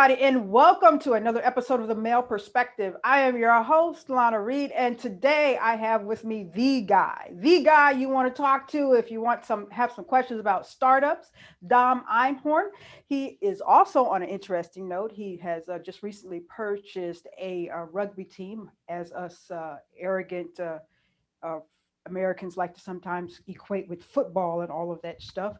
everybody, and welcome to another episode of the Male Perspective. I am your host, Lana Reid, and today I have with me the guy you want to talk to if you want have some questions about startups, Dom Einhorn. He is also on an interesting note. He has just recently purchased a rugby team, as us arrogant uh, Americans like to sometimes equate with football and all of that stuff.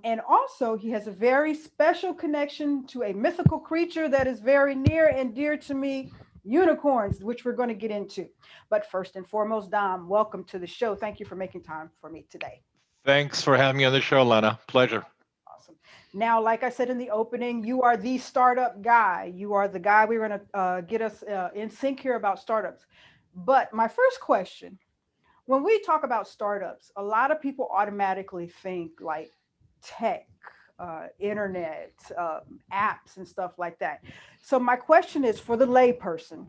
And also, he has a very special connection to a mythical creature that is very near and dear to me, unicorns, which we're going to get into. But first and foremost, Dom, welcome to the show. Thank you for making time for me today. Thanks for having me on the show, Lana. Pleasure. Awesome. Now, like I said in the opening, you are the startup guy. You are the guy we're going to get us in sync here about startups. But my first question, when we talk about startups, a lot of people automatically think like tech, internet, apps, and stuff like that. So my question is for the layperson: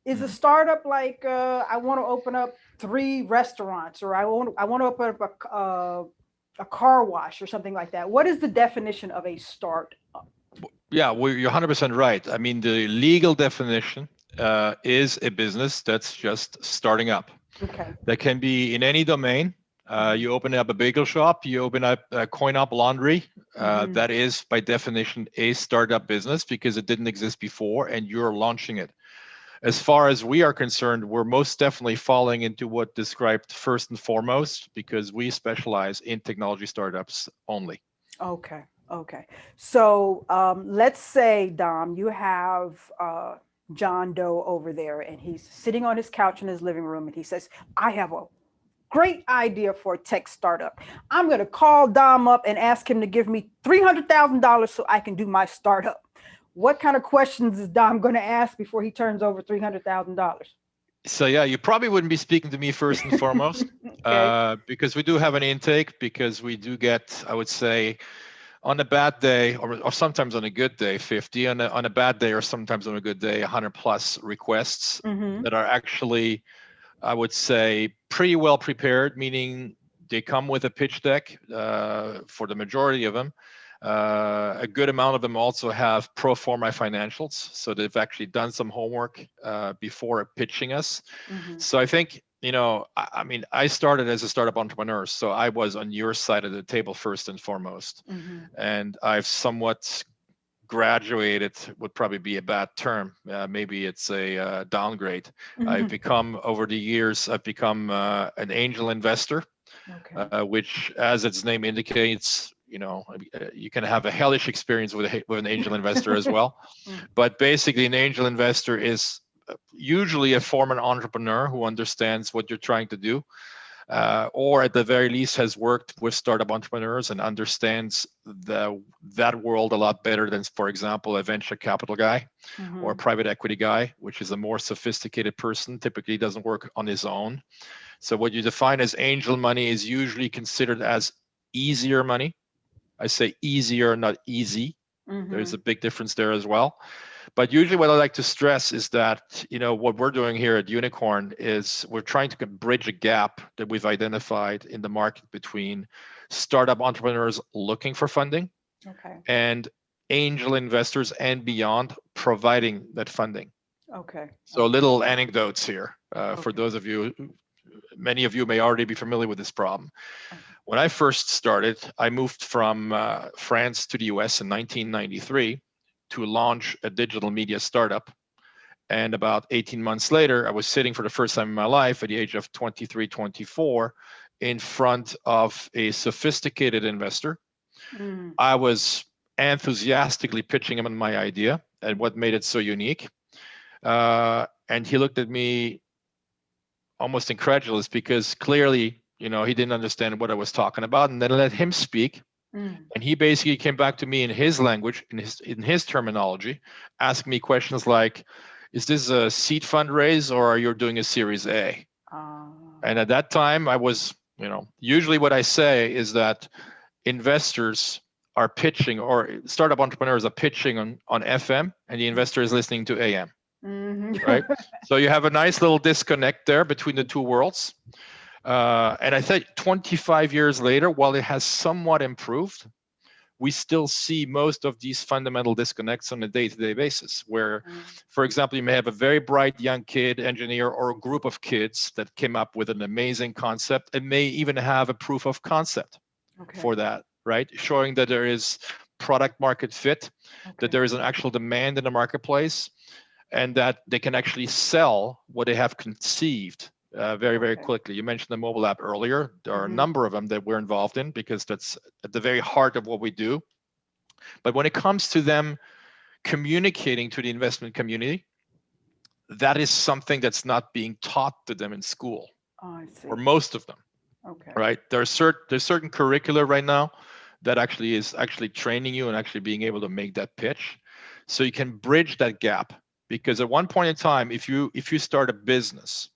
is a Mhm. startup like I want to open up three restaurants, or I want to open up a car wash or something like that? What is the definition of a startup? Yeah, you're 100% right. I mean, the legal definition is a business that's just starting up. Okay. That can be in any domain. You open up a bagel shop, you open up coin up laundry. Mm-hmm. That is, by definition, a startup business because it didn't exist before and you're launching it. As far as we are concerned, we're most definitely falling into what described first and foremost because we specialize in technology startups only. Okay. Okay. So let's say, Dom, you have John Doe over there, and he's sitting on his couch in his living room, and he says, I have a great idea for a tech startup. I'm going to call Dom up and ask him to give me $300,000 so I can do my startup. What kind of questions is Dom going to ask before he turns over $300,000? So yeah, you probably wouldn't be speaking to me first and foremost, Okay. because we do have an intake, because we do get, I would say, on a bad day or sometimes on a good day, 50, on a bad day or sometimes on a good day, 100 plus requests Mm-hmm. that are actually, I would say, pretty well prepared, meaning they come with a pitch deck for the majority of them. A good amount of them also have pro forma financials, so they've actually done some homework before pitching us. Mm-hmm. So I think, I mean, I started as a startup entrepreneur, so I was on your side of the table first and foremost, Mm-hmm. and I've somewhat graduated, would probably be a bad term. Maybe it's a downgrade. Mm-hmm. Over the years, I've become an angel investor, Okay. which, as its name indicates, you can have a hellish experience with an angel investor as well. Mm. But basically, an angel investor is usually a former entrepreneur who understands what you're trying to do, or at the very least has worked with startup entrepreneurs and understands that world a lot better than, for example, a venture capital guy or a Mm-hmm. private equity guy, which is a more sophisticated person, typically doesn't work on his own. So what you define as angel money is usually considered as easier money. I say easier, not easy. There's Mm-hmm. a big difference there as well. But usually what I like to stress is that, what we're doing here at Unicorn is we're trying to bridge a gap that we've identified in the market between startup entrepreneurs looking for funding Okay. and angel investors and beyond providing that funding. Okay. So Okay. little anecdotes here for Okay. those of you, many of you may already be familiar with this problem. Okay. When I first started, I moved from France to the US in 1993 to launch a digital media startup. And about 18 months later, I was sitting for the first time in my life at the age of 23, 24, in front of a sophisticated investor. Mm. I was enthusiastically pitching him on my idea and what made it so unique. And he looked at me almost incredulous because clearly, he didn't understand what I was talking about. And then I let him speak. Mm. And he basically came back to me in his language, in his terminology, asking me questions like, is this a seed fundraise or are you doing a series A? Uh, And at that time I was, usually what I say is that investors are pitching, or startup entrepreneurs are pitching on FM and the investor is listening to AM, mm-hmm. right? So you have a nice little disconnect there between the two worlds. And I think 25 years later, while it has somewhat improved, we still see most of these fundamental disconnects on a day-to-day basis, where, for example, you may have a very bright young kid engineer or a group of kids that came up with an amazing concept and may even have a proof of concept for that, right? Showing that there is product market fit, that there is an actual demand in the marketplace, and that they can actually sell what they have conceived very, very quickly. You mentioned the mobile app earlier. There are a number of them that we're involved in because that's at the very heart of what we do. But when it comes to them communicating to the investment community, that is something that's not being taught to them in school, or most of them. Right? There's certain curricula right now that actually is training you and actually being able to make that pitch, so you can bridge that gap. Because at one point in time, if you start a business,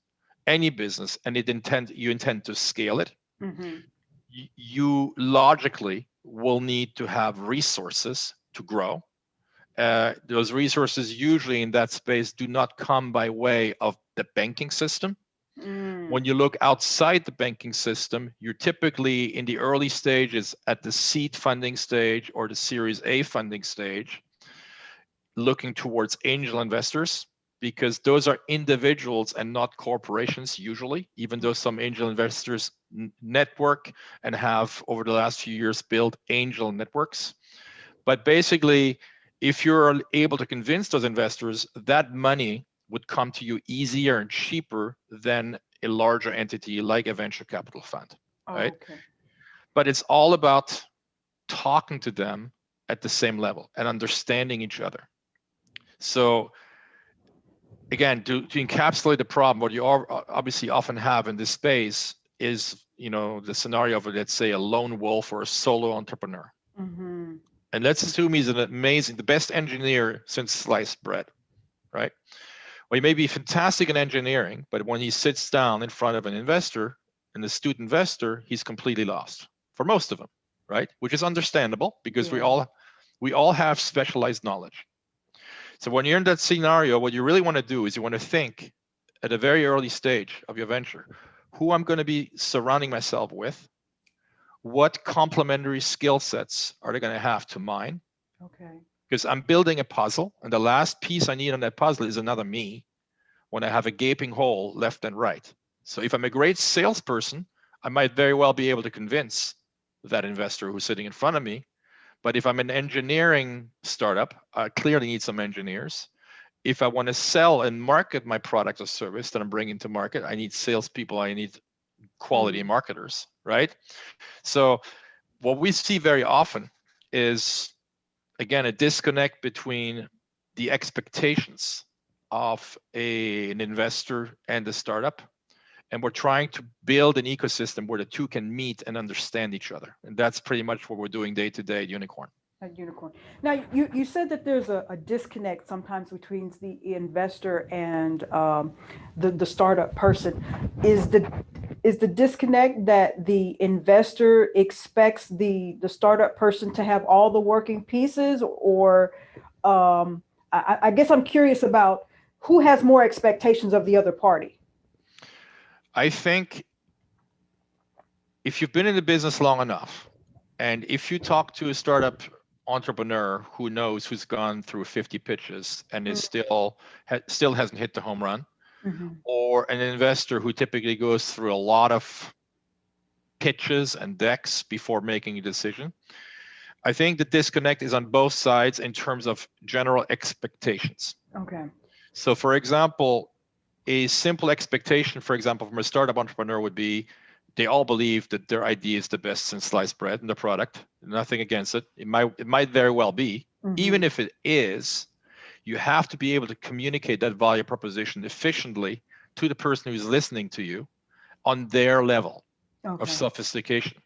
any business, and you intend to scale it, you logically will need to have resources to grow. Those resources usually in that space do not come by way of the banking system. When you look outside the banking system, you're typically in the early stages at the seed funding stage or the Series A funding stage, looking towards angel investors, because those are individuals and not corporations usually, even though some angel investors network and have over the last few years built angel networks. But basically, if you're able to convince those investors, that money would come to you easier and cheaper than a larger entity like a venture capital fund, right? But it's all about talking to them at the same level and understanding each other. So again, to encapsulate the problem, what you obviously often have in this space is, the scenario of, let's say, a lone wolf or a solo entrepreneur. And let's assume he's the best engineer since sliced bread, right? Well, he may be fantastic in engineering, but when he sits down in front of an investor, an astute investor, he's completely lost for most of them, right? Which is understandable because we all have specialized knowledge. So when you're in that scenario, what you really want to do is you want to think at a very early stage of your venture, who I'm going to be surrounding myself with, what complementary skill sets are they going to have to mine? Because I'm building a puzzle, and the last piece I need on that puzzle is another me when I have a gaping hole left and right. So if I'm a great salesperson, I might very well be able to convince that investor who's sitting in front of me. But if I'm an engineering startup, I clearly need some engineers. If I want to sell and market my product or service that I'm bringing to market, I need salespeople, I need quality marketers, right? So what we see very often is, again, a disconnect between the expectations of an investor and the startup. And we're trying to build an ecosystem where the two can meet and understand each other. And that's pretty much what we're doing day to day at Unicorn. At Unicorn. Now, you said that there's a disconnect sometimes between the investor and the startup person. Is the disconnect that the investor expects the startup person to have all the working pieces, or I guess I'm curious about who has more expectations of the other party? I think if you've been in the business long enough, and if you talk to a startup entrepreneur who's gone through 50 pitches and is still hasn't hit the home run, or an investor who typically goes through a lot of pitches and decks before making a decision, I think the disconnect is on both sides in terms of general expectations. So for example, a simple expectation, for example, from a startup entrepreneur would be they all believe that their idea is the best since sliced bread and the product. Nothing against it. It might very well be. Even if it is, you have to be able to communicate that value proposition efficiently to the person who's listening to you on their level of sophistication.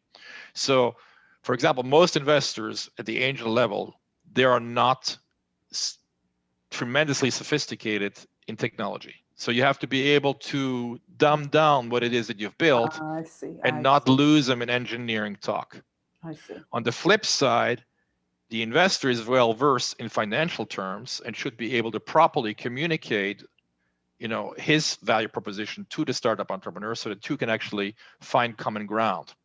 So, for example, most investors at the angel level, they are not tremendously sophisticated in technology. So you have to be able to dumb down what it is that you've built and not lose them in engineering talk. On the flip side, the investor is well versed in financial terms and should be able to properly communicate, his value proposition to the startup entrepreneur so the two can actually find common ground.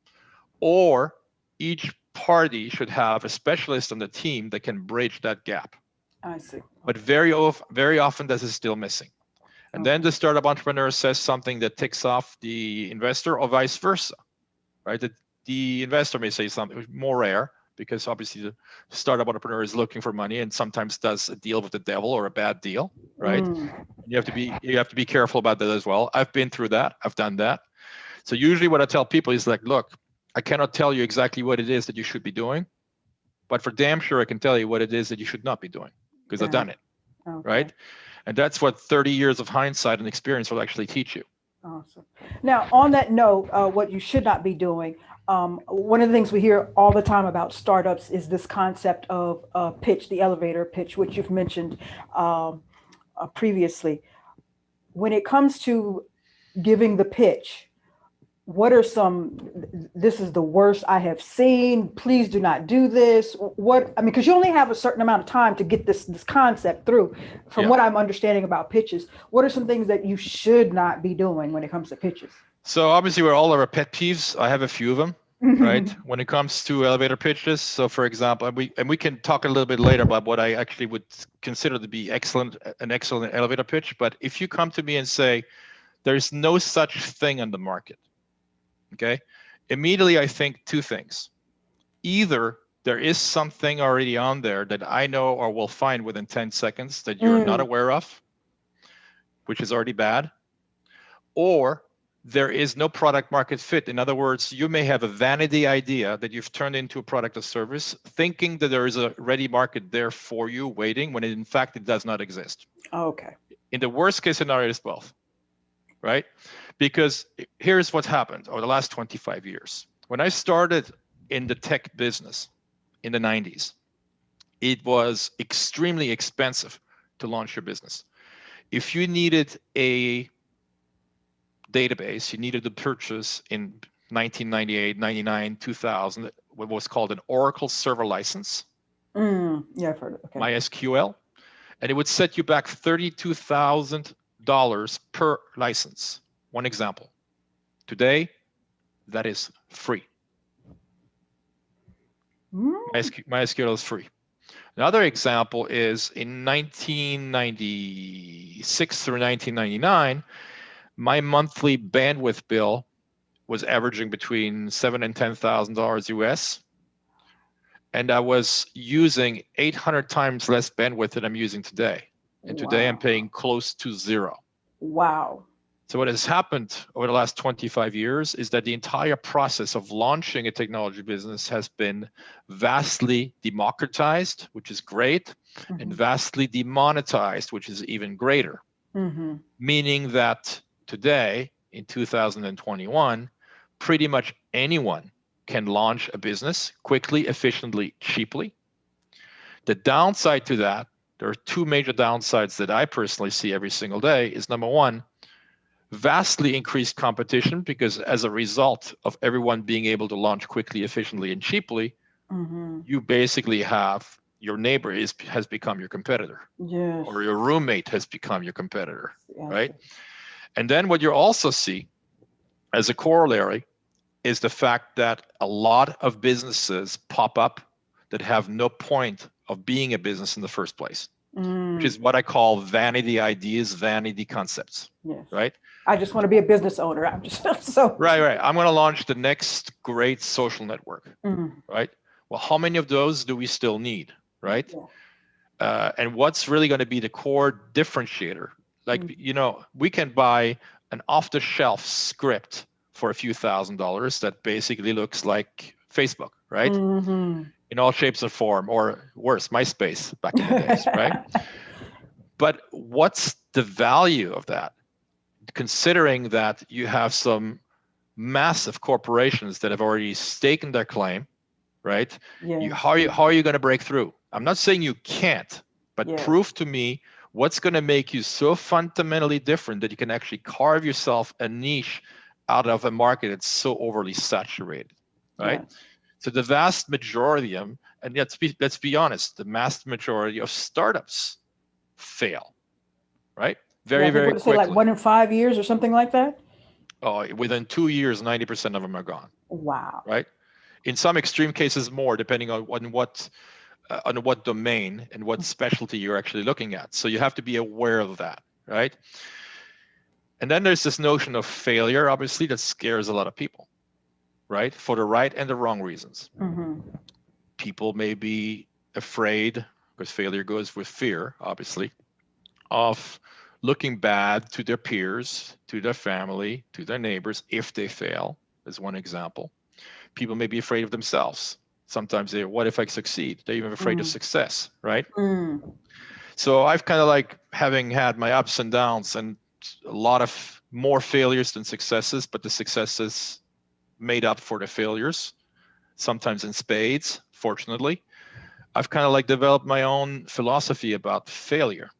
Or each party should have a specialist on the team that can bridge that gap. I see. But very often this is still missing. And then Okay. the startup entrepreneur says something that ticks off the investor, or vice versa, right? The investor may say something more rare, because obviously the startup entrepreneur is looking for money and sometimes does a deal with the devil or a bad deal, right? You have to be careful about that as well. I've been through that. I've done that. So usually what I tell people is like, look, I cannot tell you exactly what it is that you should be doing, but for damn sure I can tell you what it is that you should not be doing, because I've done it, right? And that's what 30 years of hindsight and experience will actually teach you. Awesome. Now, on that note, what you should not be doing, one of the things we hear all the time about startups is this concept of pitch, the elevator pitch, which you've mentioned previously. When it comes to giving the pitch, what are some, this is the worst I have seen, please do not do this? Because you only have a certain amount of time to get this concept through. From what I'm understanding about pitches, what are some things that you should not be doing when it comes to pitches? So obviously we're all our pet peeves. I have a few of them, right? When it comes to elevator pitches. So for example, we can talk a little bit later about what I actually would consider to be an excellent elevator pitch. But if you come to me and say, there's no such thing on the market, okay, immediately I think two things. Either there is something already on there that I know or will find within 10 seconds that you're not aware of, which is already bad, or there is no product market fit. In other words, you may have a vanity idea that you've turned into a product or service, thinking that there is a ready market there for you waiting, when in fact it does not exist. Okay. In the worst case scenario, it's both, right? Because here's what happened over the last 25 years. When I started in the tech business in the 90s, it was extremely expensive to launch your business. If you needed a database, you needed to purchase in 1998, 99, 2000, what was called an Oracle server license. Yeah, I've heard it. Okay. MySQL. And it would set you back $32,000 per license. One example. Today, that is free. MySQL is free. Another example is in 1996 through 1999, my monthly bandwidth bill was averaging between $7,000 and $10,000 US. And I was using 800 times less bandwidth than I'm using today. And today I'm paying close to zero. Wow. So what has happened over the last 25 years is that the entire process of launching a technology business has been vastly democratized, which is great, and vastly demonetized, which is even greater. Meaning that today, in 2021, pretty much anyone can launch a business quickly, efficiently, cheaply. The downside to that, there are two major downsides that I personally see every single day, is number one, vastly increased competition, because as a result of everyone being able to launch quickly, efficiently, and cheaply, you basically have your neighbor has become your competitor, or your roommate has become your competitor, right? And then what you also see as a corollary is the fact that a lot of businesses pop up that have no point of being a business in the first place, which is what I call vanity ideas, vanity concepts, right? I just want to be a business owner. I'm just so right. I'm going to launch the next great social network, right? Well, how many of those do we still need, right? And what's really going to be the core differentiator? Like, we can buy an off-the-shelf script for a few $1,000s that basically looks like Facebook, right? In all shapes and form, or worse, MySpace back in the days, right? But what's the value of that? Considering that you have some massive corporations that have already staken their claim, right? How are you going to break through? I'm not saying you can't, but prove to me what's going to make you so fundamentally different that you can actually carve yourself a niche out of a market that's so overly saturated, right? So the vast majority of them, and let's be honest, the vast majority of startups fail, right? Very quickly. Like 1 in 5 years or something like that? Oh, within 2 years, 90% of them are gone. Wow. Right? In some extreme cases, more, depending on what domain and what specialty you're actually looking at. So you have to be aware of that, right? And then there's this notion of failure, obviously, that scares a lot of people, right? For the right and the wrong reasons. Mm-hmm. People may be afraid, because failure goes with fear, obviously, of looking bad to their peers, to their family, to their neighbors if they fail, is one example. People may be afraid of themselves. Sometimes they're, what if I succeed? They're even afraid of success, right? So I've kind of like, having had my ups and downs and a lot of more failures than successes, but the successes made up for the failures, sometimes in spades, fortunately. I've kind of like developed my own philosophy about failure.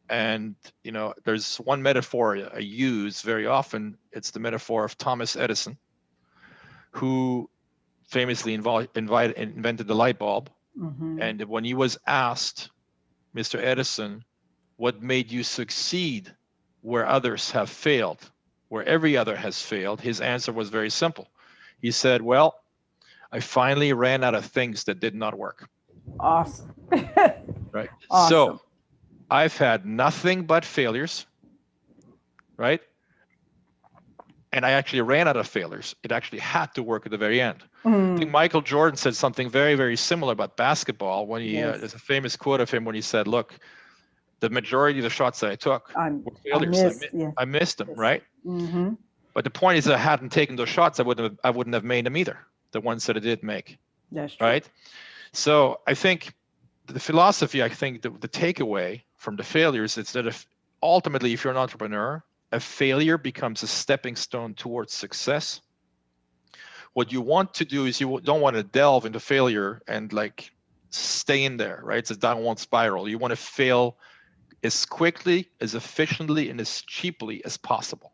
And, you know, there's one metaphor I use very often. It's the metaphor of Thomas Edison, who famously invented the light bulb. And when he was asked, Mr. Edison, what made you succeed where others have failed, where every other has failed, his answer was very simple. He said, well, I finally ran out of things that did not work. Awesome. Right. Awesome. So I've had nothing but failures, right? And I actually ran out of failures. It actually had to work at the very end. I think Michael Jordan said something very, very similar about basketball when he, there's a famous quote of him when he said, look, the majority of the shots that I took were failures. I missed them, right? But the point is that I hadn't taken those shots, I wouldn't have made them either, the ones that I did make. That's true. Right? So I think the philosophy, the takeaway from the failures is that ultimately, if you're an entrepreneur, a failure becomes a stepping stone towards success. What you want to do is you don't want to delve into failure and like stay in there, right? It's a downward spiral. You want to fail as quickly, as efficiently, and as cheaply as possible.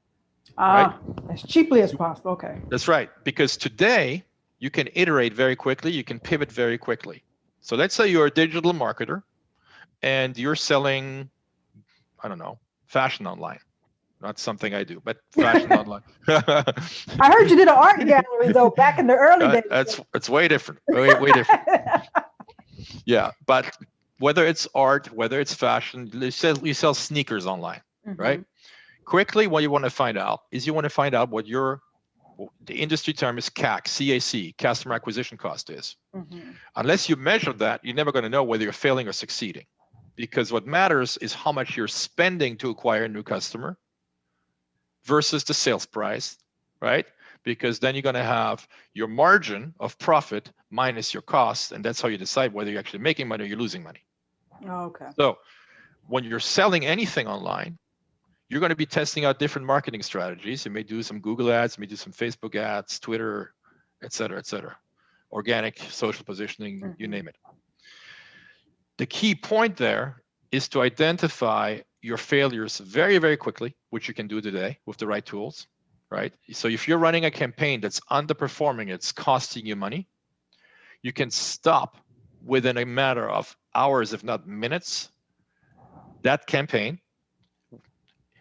Right? As cheaply as possible. Okay. That's right. Because today you can iterate very quickly. You can pivot very quickly. So let's say you're a digital marketer and you're selling, I don't know, fashion online. Not something I do, but fashion online. I heard you did an art gallery though back in the early days. It's way different. Way different. Yeah, but whether it's art, whether it's fashion, you sell sneakers online, right? Quickly, what you want to find out is what the industry term is CAC, CAC, customer acquisition cost is. Unless you measure that, you're never going to know whether you're failing or succeeding, because what matters is how much you're spending to acquire a new customer versus the sales price, right? Because then you're going to have your margin of profit minus your costs, and that's how you decide whether you're actually making money or you're losing money. Okay. So when you're selling anything online, you're going to be testing out different marketing strategies. You may do some Google ads, you may do some Facebook ads, Twitter, et cetera, organic, social positioning, you name it. The key point there is to identify your failures very, very quickly, which you can do today with the right tools, right? So if you're running a campaign that's underperforming, it's costing you money, you can stop within a matter of hours, if not minutes, that campaign.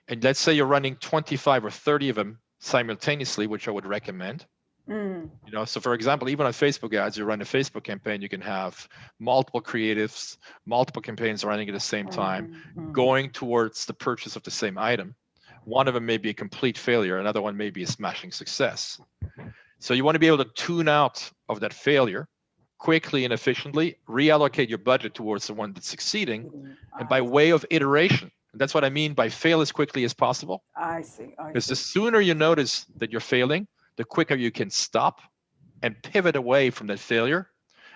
And let's say you're running 25 or 30 of them simultaneously, which I would recommend. So for example, even on Facebook ads, you run a Facebook campaign, you can have multiple creatives, multiple campaigns running at the same time, going towards the purchase of the same item. One of them may be a complete failure, another one may be a smashing success. So you want to be able to tune out of that failure quickly and efficiently, reallocate your budget towards the one that's succeeding, and by way of iteration. And that's what I mean by fail as quickly as possible. I see. Because the sooner you notice that you're failing, the quicker you can stop and pivot away from that failure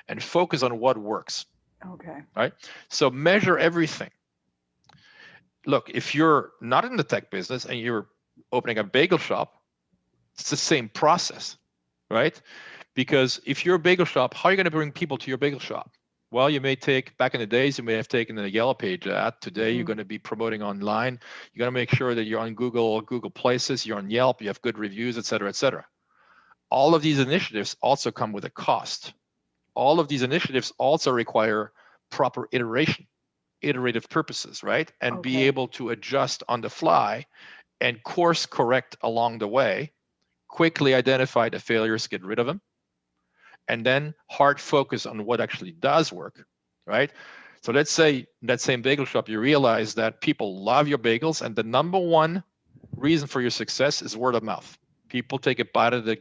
and focus on what works. Okay. Right? So measure everything. Look, if you're not in the tech business and you're opening a bagel shop, it's the same process, right? Because if you're a bagel shop, how are you going to bring people to your bagel shop? Well, you may take, back in the days, you may have taken a Yellow Page ad. Today, you're going to be promoting online. You got to make sure that you're on Google Places, you're on Yelp, you have good reviews, et cetera, et cetera. All of these initiatives also come with a cost. All of these initiatives also require proper iterative purposes, right? And be able to adjust on the fly and course correct along the way, quickly identify the failures, get rid of them, and then hard focus on what actually does work, right? So let's say that same bagel shop, you realize that people love your bagels, and the number one reason for your success is word of mouth. People take a bite of the,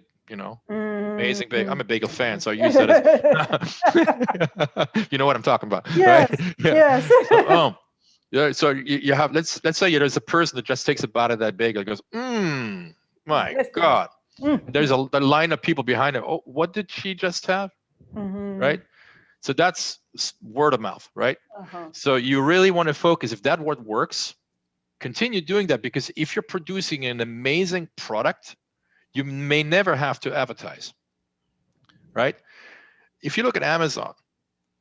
amazing bagel. I'm a bagel fan, so I use that as, you know what I'm talking about, right? Yes, Yeah. yes. So, yeah. So you have, let's say there's a person that just takes a bite of that bagel and goes, my Yes, yes. God. There's a line of people behind it. Oh, what did she just have? Right? So that's word of mouth, right? So you really want to focus. If that word works, continue doing that, because if you're producing an amazing product, you may never have to advertise, right? If you look at Amazon,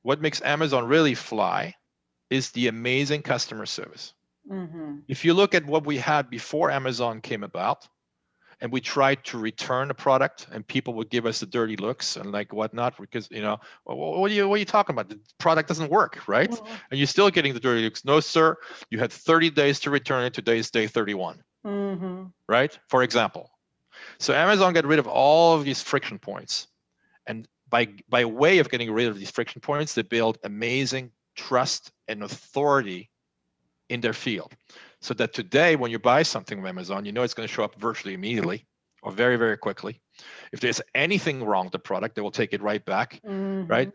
what makes Amazon really fly is the amazing customer service. If you look at what we had before Amazon came about, and we tried to return a product, and people would give us the dirty looks and like whatnot, because what are you talking about? The product doesn't work, right? And you're still getting the dirty looks. No, sir, you had 30 days to return it. Today's day 31, right? For example. So Amazon got rid of all of these friction points, and by way of getting rid of these friction points, they built amazing trust and authority in their field, so that today when you buy something from Amazon, you know it's going to show up virtually immediately or very, very quickly. If there's anything wrong with the product, they will take it right back, right?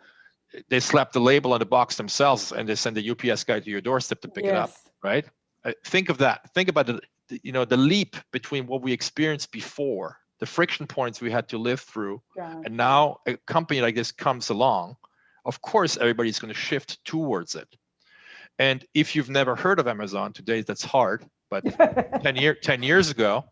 They slap the label on the box themselves, and they send the UPS guy to your doorstep to pick it up, right? Think of that. Think about the leap between what we experienced before, the friction points we had to live through, and now a company like this comes along. Of course, everybody's going to shift towards it. And if you've never heard of Amazon today, that's hard. But 10 years ago,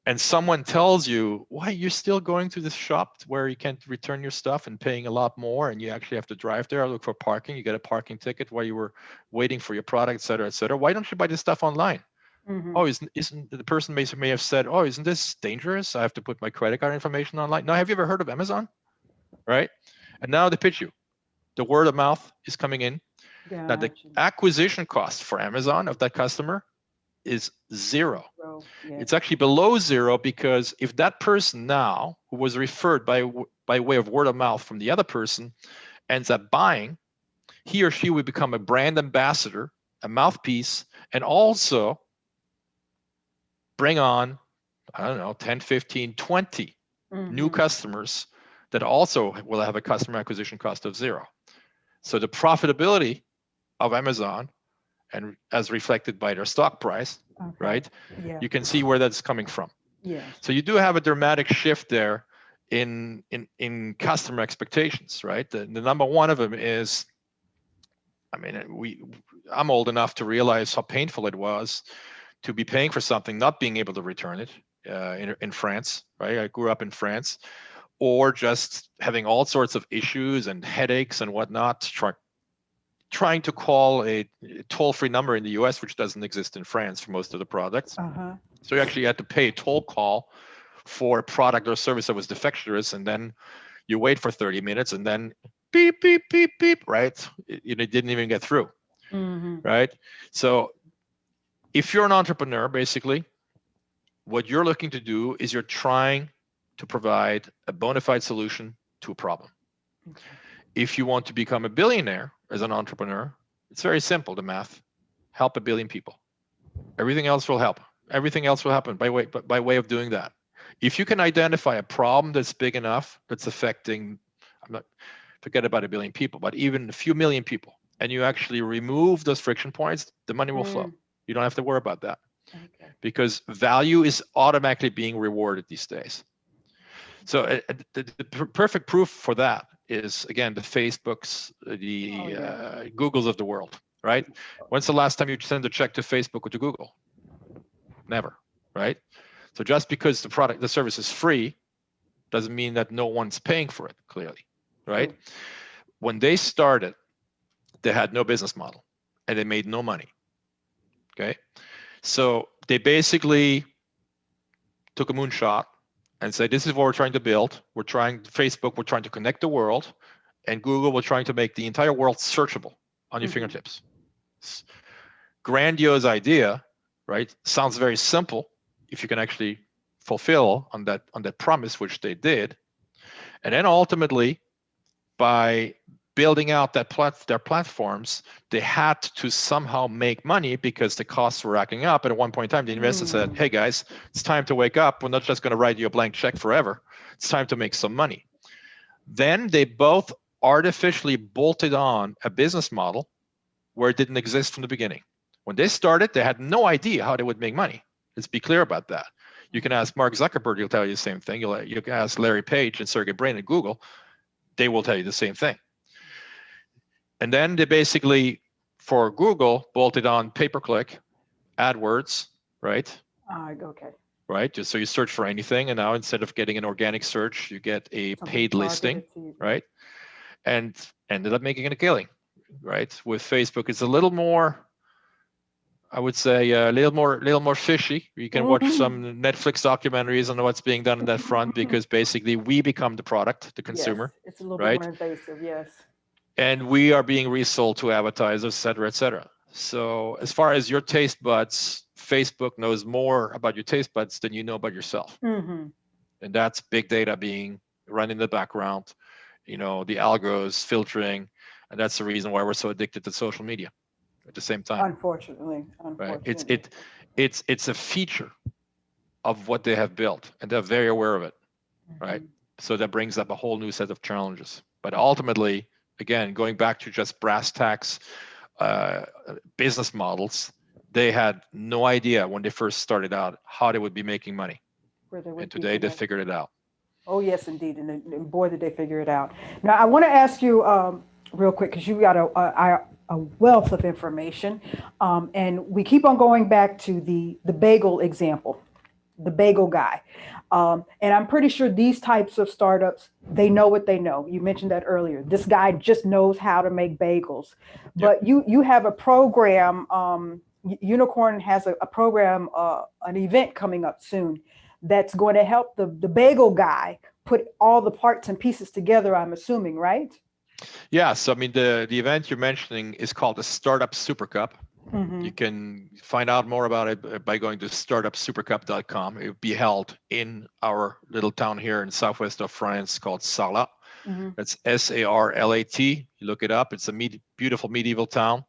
and someone tells you, why, you're still going to this shop where you can't return your stuff and paying a lot more, and you actually have to drive there, look for parking, you get a parking ticket while you were waiting for your product, et cetera, et cetera. Why don't you buy this stuff online? Oh, isn't the person may have said, oh, isn't this dangerous? I have to put my credit card information online. Now, have you ever heard of Amazon? Right? And now they pitch you. The word of mouth is coming in. Now, the acquisition cost for Amazon of that customer is zero. It's actually below zero, because if that person now, who was referred by way of word of mouth from the other person, ends up buying, he or she would become a brand ambassador, a mouthpiece, and also bring on, I don't know, 10, 15, 20 new customers that also will have a customer acquisition cost of zero. So the profitability of Amazon, and as reflected by their stock price, right? You can see where that's coming from. So you do have a dramatic shift there in customer expectations, right? The number one of them is, I'm old enough to realize how painful it was to be paying for something, not being able to return it in France, right? I grew up in France, or just having all sorts of issues and headaches and whatnot, trying to call a toll-free number in the US, which doesn't exist in France for most of the products. So you actually had to pay a toll call for a product or service that was defectuous, and then you wait for 30 minutes, and then beep, beep, beep, beep, right? It didn't even get through, right? So if you're an entrepreneur, basically, what you're looking to do is you're trying to provide a bona fide solution to a problem. If you want to become a billionaire as an entrepreneur, it's very simple, the math. Help 1 billion people. Everything else will help. Everything else will happen by way of doing that. If you can identify a problem that's big enough, that's affecting, forget about 1 billion people, but even a few million people, and you actually remove those friction points, the money will flow. You don't have to worry about that. Because value is automatically being rewarded these days. So the perfect proof for that is, again, the Facebooks, the Googles of the world, right? When's the last time you sent a check to Facebook or to Google? Never, right? So just because the service is free doesn't mean that no one's paying for it, clearly, right? When they started, they had no business model and they made no money, okay? So they basically took a moonshot and said, this is what we're trying to build. Facebook, we're trying to connect the world, and Google, we're trying to make the entire world searchable on your fingertips. Grandiose idea, right? Sounds very simple if you can actually fulfill on that promise, which they did. And then ultimately, by building out their platforms, they had to somehow make money because the costs were racking up. And at one point in time, the investor said, hey guys, it's time to wake up. We're not just going to write you a blank check forever. It's time to make some money. Then they both artificially bolted on a business model where it didn't exist from the beginning. When they started, they had no idea how they would make money. Let's be clear about that. You can ask Mark Zuckerberg, he'll tell you the same thing. You can ask Larry Page and Sergey Brin at Google. They will tell you the same thing. And then they basically, for Google, bolted on pay-per-click, AdWords, right? Okay. Right, just so you search for anything, and now instead of getting an organic search, you get a paid listing, right? And ended up making a killing, right? With Facebook, it's a little more, I would say, a little more fishy. You can watch some Netflix documentaries on what's being done on that front, because basically we become the product, the consumer. Yes, it's a little right? bit more invasive, yes. And we are being resold to advertisers, et cetera, et cetera. So as far as your taste buds, Facebook knows more about your taste buds than you know about yourself. And that's big data being run in the background, the algos filtering, and that's the reason why we're so addicted to social media at the same time. Unfortunately. Right? It's a feature of what they have built, and they're very aware of it, right? So that brings up a whole new set of challenges. But ultimately, again, going back to just brass tacks business models, they had no idea when they first started out how they would be making money. And today they figured it out. Oh, yes, indeed. And boy, did they figure it out. Now, I want to ask you real quick, because you got a wealth of information. And we keep on going back to the bagel example, the bagel guy. And I'm pretty sure these types of startups, they know what they know. You mentioned that earlier. This guy just knows how to make bagels. But you have a program, Unicorn has a program, an event coming up soon that's going to help the bagel guy put all the parts and pieces together, I'm assuming, right? Yeah, so I mean, the event you're mentioning is called the Startup Super Cup. You can find out more about it by going to startupsupercup.com. It will be held in our little town here in southwest of France called Sarlat. That's Sarlat. You look it up. It's a beautiful medieval town.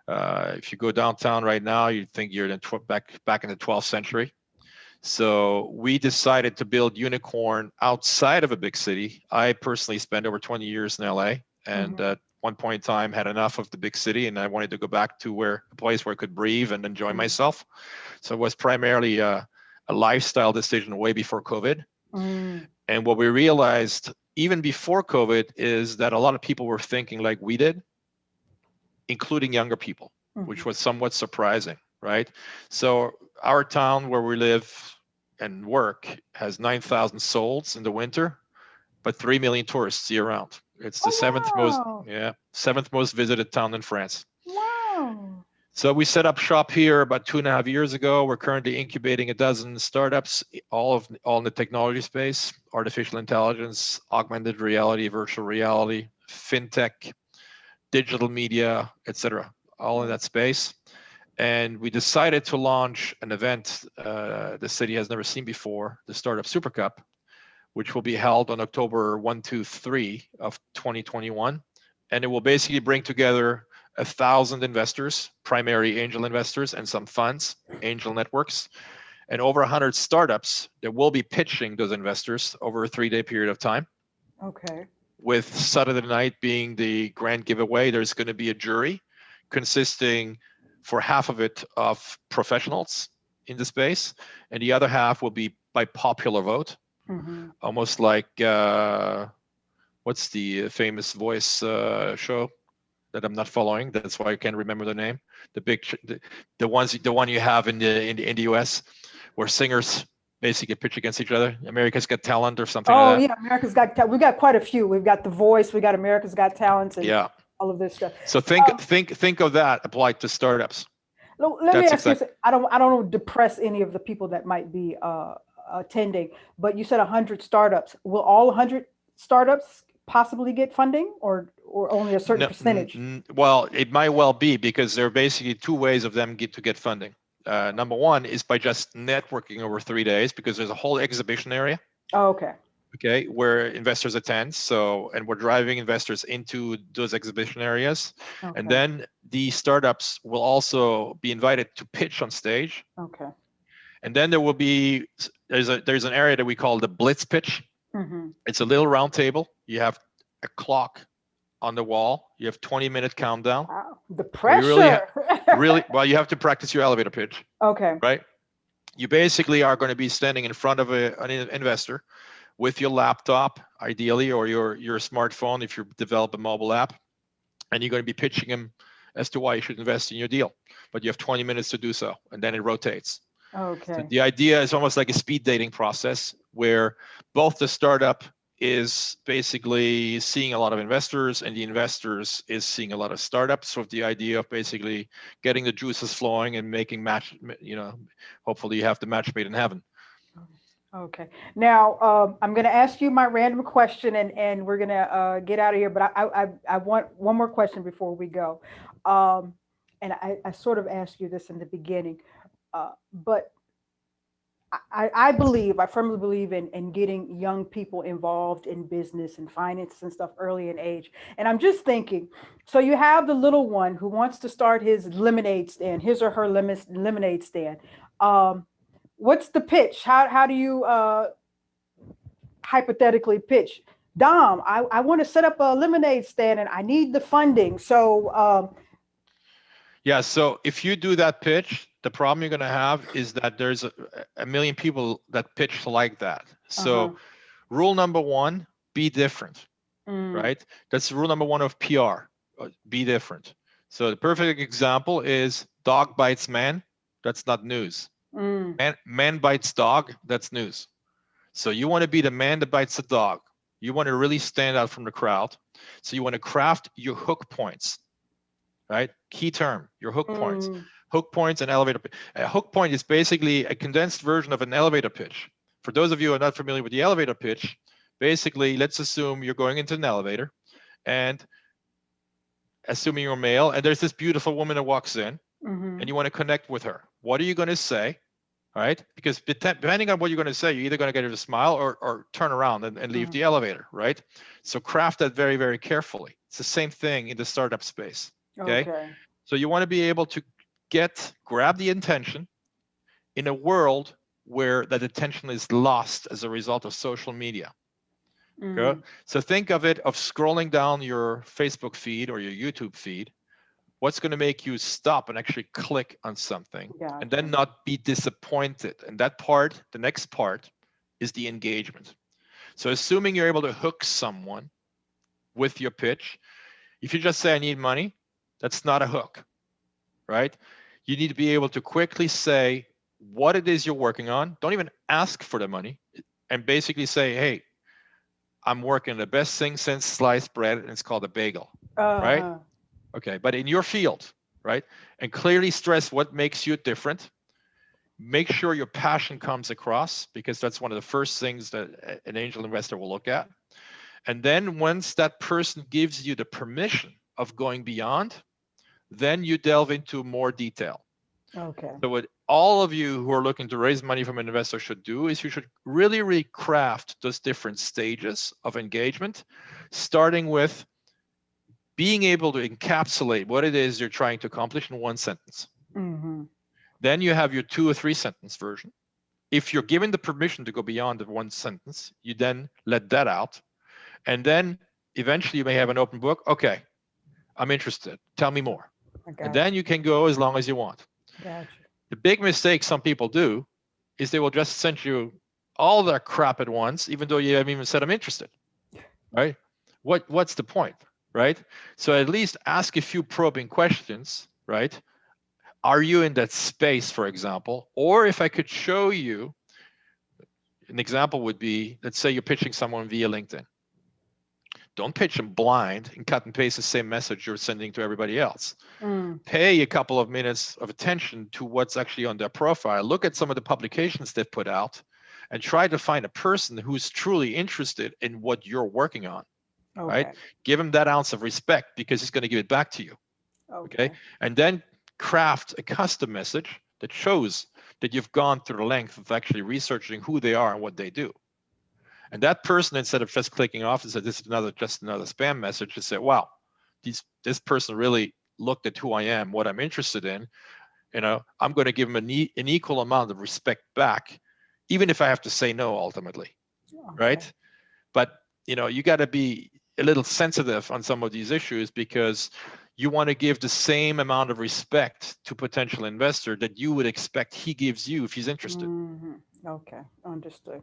If you go downtown right now, you think you're back in the 12th century. So we decided to build Unicorn outside of a big city. I personally spent over 20 years in LA, and at one point in time had enough of the big city, and I wanted to go back to a place where I could breathe and enjoy myself. So it was primarily a lifestyle decision way before COVID. And what we realized even before COVID is that a lot of people were thinking like we did, including younger people, which was somewhat surprising, right? So our town where we live and work has 9,000 souls in the winter, but 3 million tourists year round. It's the seventh most visited town in France. Wow. So we set up shop here about 2.5 years ago. We're currently incubating a dozen startups, all in the technology space, artificial intelligence, augmented reality, virtual reality, fintech, digital media, etc., all in that space. And we decided to launch an event the city has never seen before, the Startup Super Cup, which will be held on October 1, 2, 3 of 2021. And it will basically bring together 1,000 investors, primary angel investors, and some funds, angel networks, and over 100 startups that will be pitching those investors over a 3-day period of time. Okay. With Saturday night being the grand giveaway, there's going to be a jury consisting for half of it of professionals in the space, and the other half will be by popular vote, almost like what's the famous voice show that I'm not following? That's why I can't remember the name. The one you have in the US, where singers basically pitch against each other. America's Got Talent or something like that. Yeah, America's Got Talent. We've got quite a few. We've got The Voice. We got America's Got Talent, and all of this stuff. So think of that applied to startups. Let me ask you. I don't want to depress any of the people that might be attending, but you said 100 startups. Will all 100 startups possibly get funding, or only a certain percentage? Well, it might well be, because there are basically two ways of them to get funding. Number one is by just networking over 3 days, because there's a whole exhibition area. Oh, okay. okay, where investors attend. So, and we're driving investors into those exhibition areas. And Okay. then the startups will also be invited to pitch on stage. Okay. And then there will be, there's an area that we call the blitz pitch. Mm-hmm. It's a little round table. You have a clock on the wall. You have 20-minute countdown. Wow. The So you pressure. really, well, you have to practice your elevator pitch, Okay. right? You basically are going to be standing in front of an investor with your laptop, ideally, or your smartphone if you develop a mobile app, and you're going to be pitching him as to why you should invest in your deal. But you have 20 minutes to do so, and then it rotates. So Okay. the idea is almost like a speed dating process where both the startup is basically seeing a lot of investors and the investors is seeing a lot of startups. So the idea of basically getting the juices flowing and making match, hopefully you have the match made in heaven. Okay. Now, I'm going to ask you my random question, and we're going to get out of here. But I want one more question before we go. And I sort of asked you this in the beginning, but I firmly believe in getting young people involved in business and finance and stuff early in age. And I'm just thinking, so you have the little one who wants to start his lemonade stand, his or her lemonade stand. Um, what's the pitch? How do you hypothetically pitch? Dom, I want to set up a lemonade stand and I need the funding. So Yeah, so if you do that pitch, the problem you're going to have is that there's a million people that pitch like that. uh-huh. So rule number one, be different, Mm, right? That's rule number one of PR, be different. So the perfect example is dog bites man, that's not news. mm, Man bites dog, that's news. So you want to be the man that bites the dog. You want to really stand out from the crowd. So you want to craft your hook points, right? Key term, your hook points. mm, Hook points and elevator. A hook point is basically a condensed version of an elevator pitch. For those of you who are not familiar with the elevator pitch, basically, let's assume you're going into an elevator and assuming you're male, and there's this beautiful woman that walks in mm-hmm. and you want to connect with her. What are you going to say? Right? Because depending on what you're going to say, you're either going to get her to smile or turn around and leave Mm-hmm. the elevator, right? So craft that very, very carefully. It's the same thing in the startup space. Okay. Okay. So you want to be able to grab the attention in a world where that attention is lost as a result of social media. Okay? Mm, So think of it of scrolling down your Facebook feed or your YouTube feed. What's going to make you stop and actually click on something and gotcha. then not be disappointed? And that part, the next part, is the engagement. So assuming you're able to hook someone with your pitch, if you just say, I need money, that's not a hook, right? You need to be able to quickly say what it is you're working on. Don't even ask for the money and basically say, hey, I'm working the best thing since sliced bread and it's called a bagel, right? Uh-huh. Okay, but in your field, right? And clearly stress what makes you different. Make sure your passion comes across because that's one of the first things that an angel investor will look at. And then once that person gives you the permission of going beyond, then you delve into more detail. Okay. So what all of you who are looking to raise money from an investor should do is you should really, really craft those different stages of engagement, starting with being able to encapsulate what it is you're trying to accomplish in one sentence. Mm-hmm. Then you have your 2 or 3 sentence version. If you're given the permission to go beyond the one sentence, you then let that out. And then eventually you may have an open book. Okay, I'm interested. Tell me more. I And got then you can go as long as you want. you. Got The big mistake some people do is they will just send you all their crap at once, even though you haven't even said I'm interested, right? What's the point, right? So at least ask a few probing questions, right? Are you in that space, for example? Or if I could show you, an example would be, let's say you're pitching someone via LinkedIn. Don't pitch them blind and cut and paste the same message you're sending to everybody else. you. Mm, Pay a couple of minutes of attention to what's actually on their profile. Look at some of the publications they've put out and try to find a person who's truly interested in what you're working on, okay. right? Give him that ounce of respect because he's going to give it back to you, Okay. okay? And then craft a custom message that shows that you've gone through the length of actually researching who they are and what they do. And that person, instead of just clicking off and said, this is just another spam message, just said, wow, this person really looked at who I am, what I'm interested in. I'm going to give them an equal amount of respect back, even if I have to say no ultimately, Okay. right? But you got to be a little sensitive on some of these issues, because you want to give the same amount of respect to potential investor that you would expect he gives you if he's interested. Okay, understood.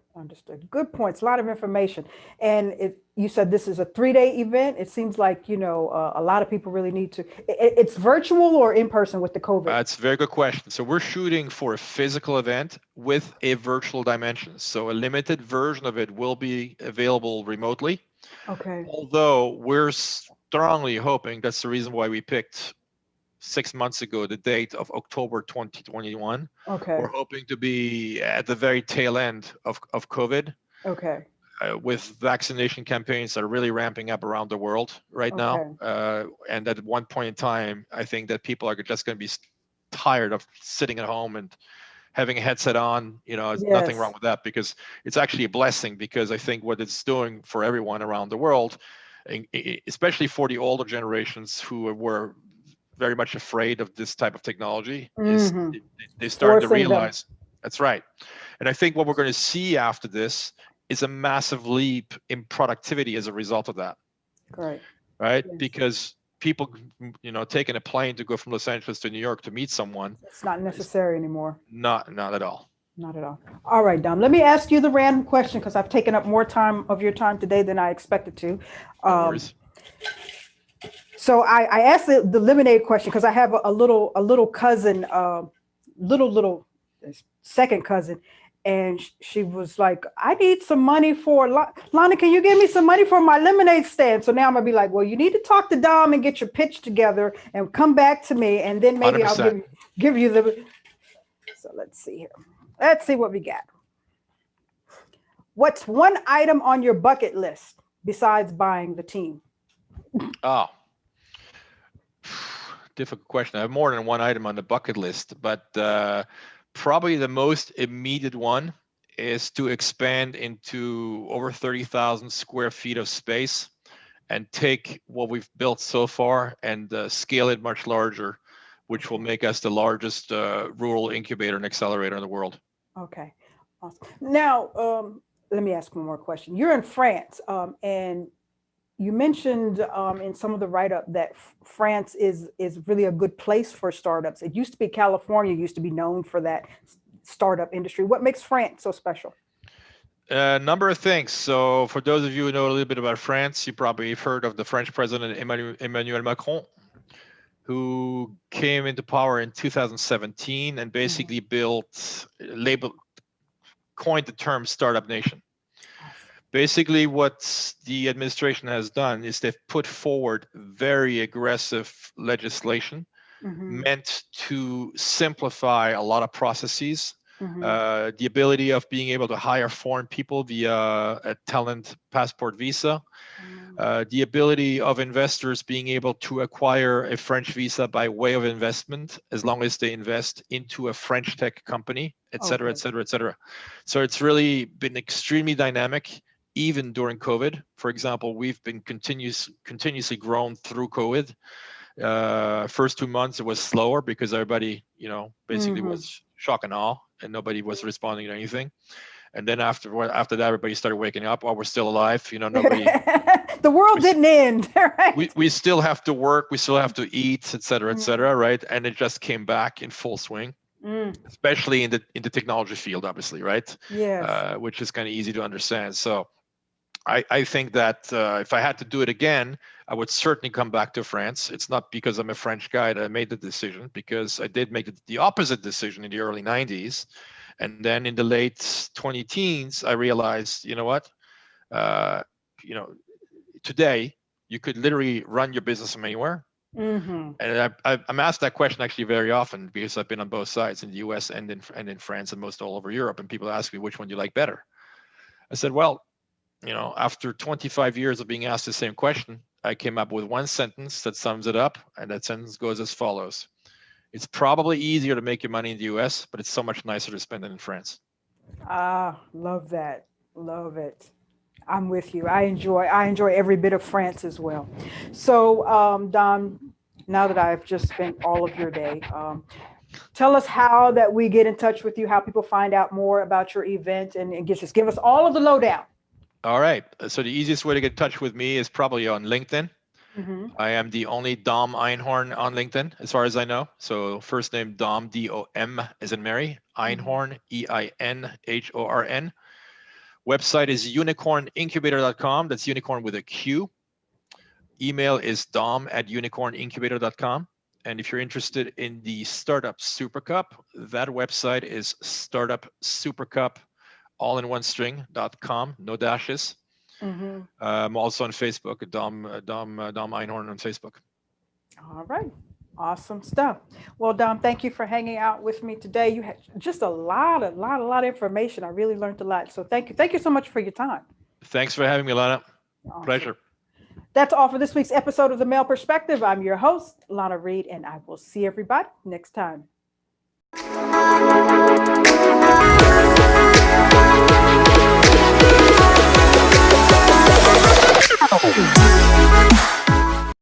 Good points. A lot of information. And you said this is a 3-day event. It seems like a lot of people really need to. It's virtual or in person with the COVID. That's a very good question. So we're shooting for a physical event with a virtual dimension. So a limited version of it will be available remotely. Okay. Although we're strongly hoping, that's the reason why we picked 6 months ago the date of October 2021. Okay. We're hoping to be at the very tail end of COVID. Okay. With vaccination campaigns that are really ramping up around the world right now. And at one point in time, I think that people are just going to be tired of sitting at home and having a headset on. There's nothing wrong with that, because it's actually a blessing, because I think what it's doing for everyone around the world, especially for the older generations who were very much afraid of this type of technology, is they're starting to realize that's right. And I think what we're going to see after this is a massive leap in productivity as a result of that. Great. Right? Yes. Because people, taking a plane to go from Los Angeles to New York to meet someone, it's not necessary anymore. Not at all. Not at all. All right, Dom, let me ask you the random question, because I've taken up more time of your time today than I expected to. No worries. So I asked the lemonade question because I have a little cousin, little second cousin, and she was like, I need some money for Lana, can you give me some money for my lemonade stand? So now I'm gonna be like, well, you need to talk to Dom and get your pitch together and come back to me, and then maybe 100%. I'll give you the. So let's see here. Let's see what we got. What's one item on your bucket list besides buying the team? Oh, difficult question. I have more than one item on the bucket list, but probably the most immediate one is to expand into over 30,000 square feet of space and take what we've built so far and scale it much larger, which will make us the largest rural incubator and accelerator in the world. Okay, awesome. Now, let me ask one more question. You're in France, and you mentioned in some of the write-up that France is really a good place for startups. It used to be California used to be known for that startup industry. What makes France so special? A number of things. So for those of you who know a little bit about France, you probably have heard of the French president Emmanuel Macron, who came into power in 2017 and basically coined the term startup nation. Basically, what the administration has done is they've put forward very aggressive legislation meant to simplify a lot of processes. The ability of being able to hire foreign people via a talent passport visa, the ability of investors being able to acquire a French visa by way of investment, as long as they invest into a French tech company, et cetera, et cetera, et cetera. So it's really been extremely dynamic, even during COVID. For example, we've been continuously grown through COVID. First 2 months, it was slower because everybody, basically was shock and awe, and nobody was responding to anything. And then after that, everybody started waking up. Oh, we're still alive. Nobody. The world didn't end. Right? We still have to work. We still have to eat, et cetera, right? And it just came back in full swing, especially in the technology field, obviously, right? Yes. Which is kind of easy to understand. So I think that if I had to do it again, I would certainly come back to France. It's not because I'm a French guy that I made the decision, because I did make the opposite decision in the early 90s. And then in the late 20-teens, I realized, what? Today, you could literally run your business from anywhere. And I'm asked that question actually very often, because I've been on both sides, in the US and in France and most all over Europe. And people ask me, which one do you like better? I said, well, after 25 years of being asked the same question, I came up with one sentence that sums it up. And that sentence goes as follows. It's probably easier to make your money in the US, but it's so much nicer to spend it in France. Ah, love that. Love it. I'm with you. I enjoy every bit of France as well. So, Don, now that I've just spent all of your day, tell us how that we get in touch with you, how people find out more about your event, and just give us all of the lowdown. All right. So the easiest way to get in touch with me is probably on LinkedIn. Mm-hmm. I am the only Dom Einhorn on LinkedIn, as far as I know. So first name Dom, D-O-M, as in Mary, Einhorn, E-I-N-H-O-R-N. Website is unicornincubator.com. That's unicorn with a Q. Email is dom@unicornincubator.com. And if you're interested in the Startup Super Cup, that website is startupsupercup, all in one string.com, no dashes. Mm-hmm. I'm also on Facebook, Dom Einhorn on Facebook. All right. Awesome stuff. Well, Dom, thank you for hanging out with me today. You had just a lot of information. I really learned a lot. So thank you. Thank you so much for your time. Thanks for having me, Lana. Awesome. Pleasure. That's all for this week's episode of The Male Perspective. I'm your host, Lana Reid, and I will see everybody next time.